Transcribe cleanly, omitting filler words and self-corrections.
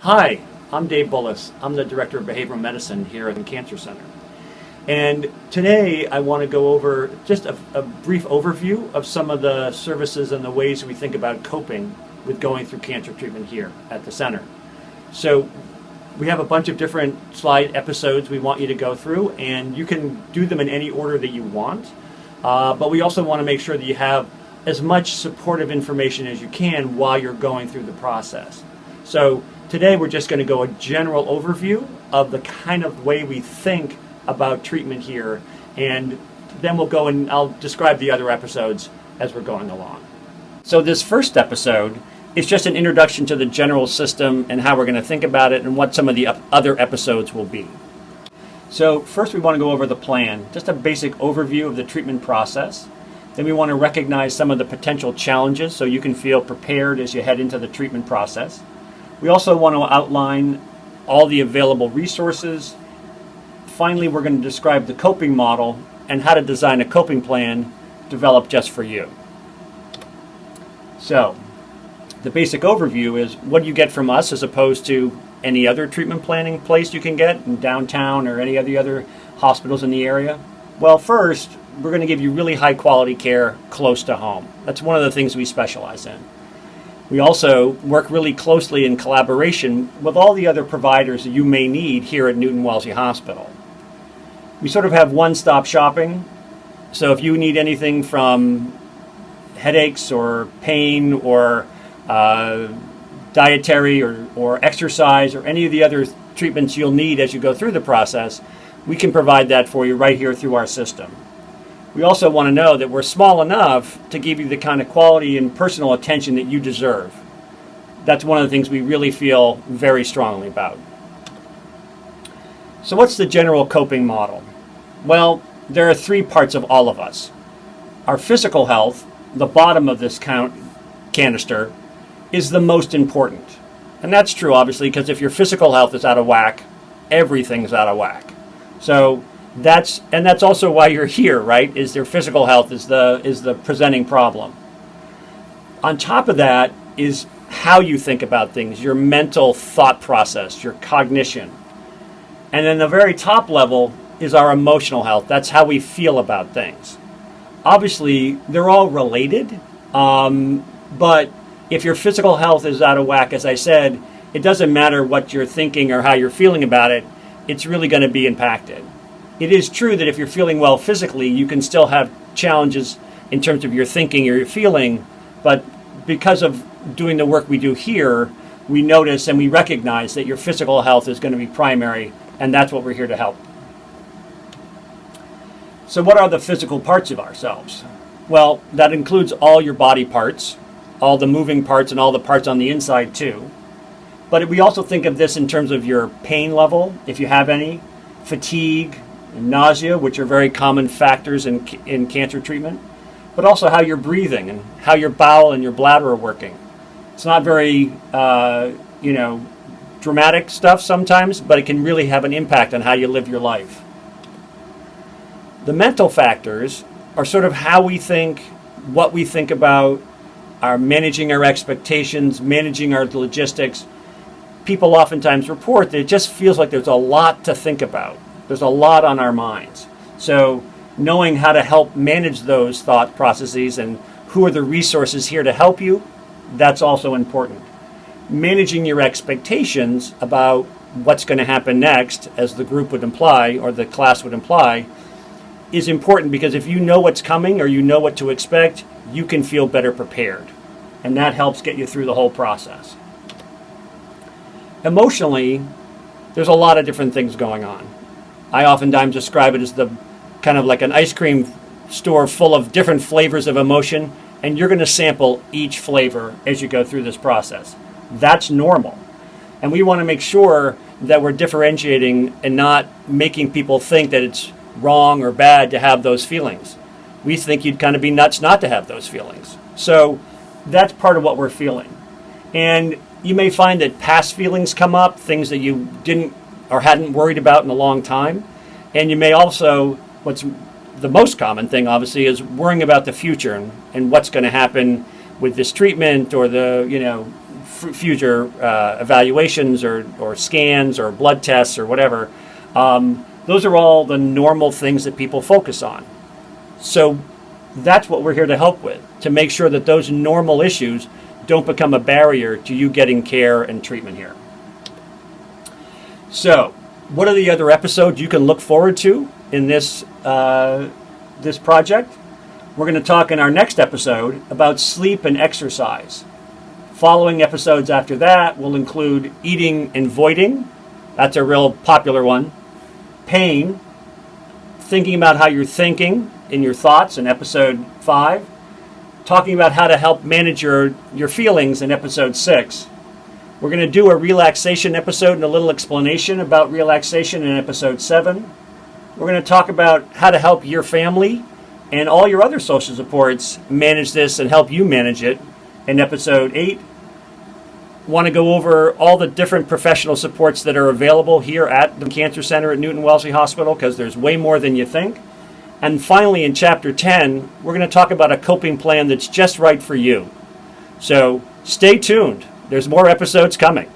Hi, I'm Dave Bullis. I'm the Director of Behavioral Medicine here at the Cancer Center. And today I want to go over just a brief overview of some of the services and the ways we think about coping with going through cancer treatment here at the center. So we have a bunch of different slide episodes we want you to go through, and you can do them in any order that you want. But we also want to make sure that you have as much supportive information as you can while you're going through the process. So today we're just going to go a general overview of the kind of way we think about treatment here, and then we'll go and I'll describe the other episodes as we're going along. So this first episode is just an introduction to the general system and how we're going to think about it and what some of the other episodes will be. So first we want to go over the plan, just a basic overview of the treatment process. Then we want to recognize some of the potential challenges so you can feel prepared as you head into the treatment process. We also want to outline all the available resources. Finally, we're going to describe the coping model and how to design a coping plan developed just for you. So, the basic overview is what do you get from us as opposed to any other treatment planning place you can get in downtown or any of the other hospitals in the area? Well, first, we're going to give you really high quality care close to home. That's one of the things we specialize in. We also work really closely in collaboration with all the other providers that you may need here at Newton-Wellesley Hospital. We sort of have one-stop shopping, so if you need anything from headaches or pain or dietary or exercise or any of the other treatments you'll need as you go through the process, we can provide that for you right here through our system. We also want to know that we're small enough to give you the kind of quality and personal attention that you deserve. That's one of the things we really feel very strongly about. So what's the general coping model? Well, there are three parts of all of us. Our physical health, the bottom of this canister, is the most important. And that's true, obviously, because if your physical health is out of whack, everything's out of whack. So that's also why you're here, right? Is their physical health is the presenting problem. On top of that is how you think about things, your mental thought process, your cognition. And then the very top level is our emotional health. That's how we feel about things. Obviously, they're all related, but if your physical health is out of whack, as I said, it doesn't matter what you're thinking or how you're feeling about it, it's really going to be impacted. It is true that if you're feeling well physically, you can still have challenges in terms of your thinking or your feeling, but because of doing the work we do here, we notice and we recognize that your physical health is going to be primary, and that's what we're here to help. So what are the physical parts of ourselves? Well, that includes all your body parts, all the moving parts and all the parts on the inside too. But we also think of this in terms of your pain level, if you have any, fatigue, and nausea, which are very common factors in cancer treatment, but also how you're breathing and how your bowel and your bladder are working. It's not very, dramatic stuff sometimes, but it can really have an impact on how you live your life. The mental factors are sort of how we think, what we think about, our managing our expectations, managing our logistics. People oftentimes report that it just feels like there's a lot to think about. There's a lot on our minds. So knowing how to help manage those thought processes and who are the resources here to help you, that's also important. Managing your expectations about what's going to happen next, as the group would imply or the class would imply, is important because if you know what's coming or you know what to expect, you can feel better prepared. And that helps get you through the whole process. Emotionally, there's a lot of different things going on. I oftentimes describe it as the kind of like an ice cream store full of different flavors of emotion, and you're going to sample each flavor as you go through this process. That's normal. And we want to make sure that we're differentiating and not making people think that it's wrong or bad to have those feelings. We think you'd kind of be nuts not to have those feelings. So that's part of what we're feeling. And you may find that past feelings come up, things that you didn't or hadn't worried about in a long time. And you may also, what's the most common thing, obviously, is worrying about the future and what's going to happen with this treatment or the, future evaluations or scans or blood tests or whatever. Those are all the normal things that people focus on. So that's what we're here to help with, to make sure that those normal issues don't become a barrier to you getting care and treatment here. So, what are the other episodes you can look forward to in this project? We're going to talk in our next episode about sleep and exercise. Following episodes after that will include eating and voiding. That's a real popular one. Pain. Thinking about how you're thinking in your thoughts in episode 5. Talking about how to help manage your feelings in episode 6. We're going to do a relaxation episode and a little explanation about relaxation in episode 7. We're going to talk about how to help your family and all your other social supports manage this and help you manage it in episode 8. Want to go over all the different professional supports that are available here at the Cancer Center at Newton-Wellesley Hospital, because there's way more than you think. And finally, in Chapter 10, we're going to talk about a coping plan that's just right for you. So stay tuned. There's more episodes coming.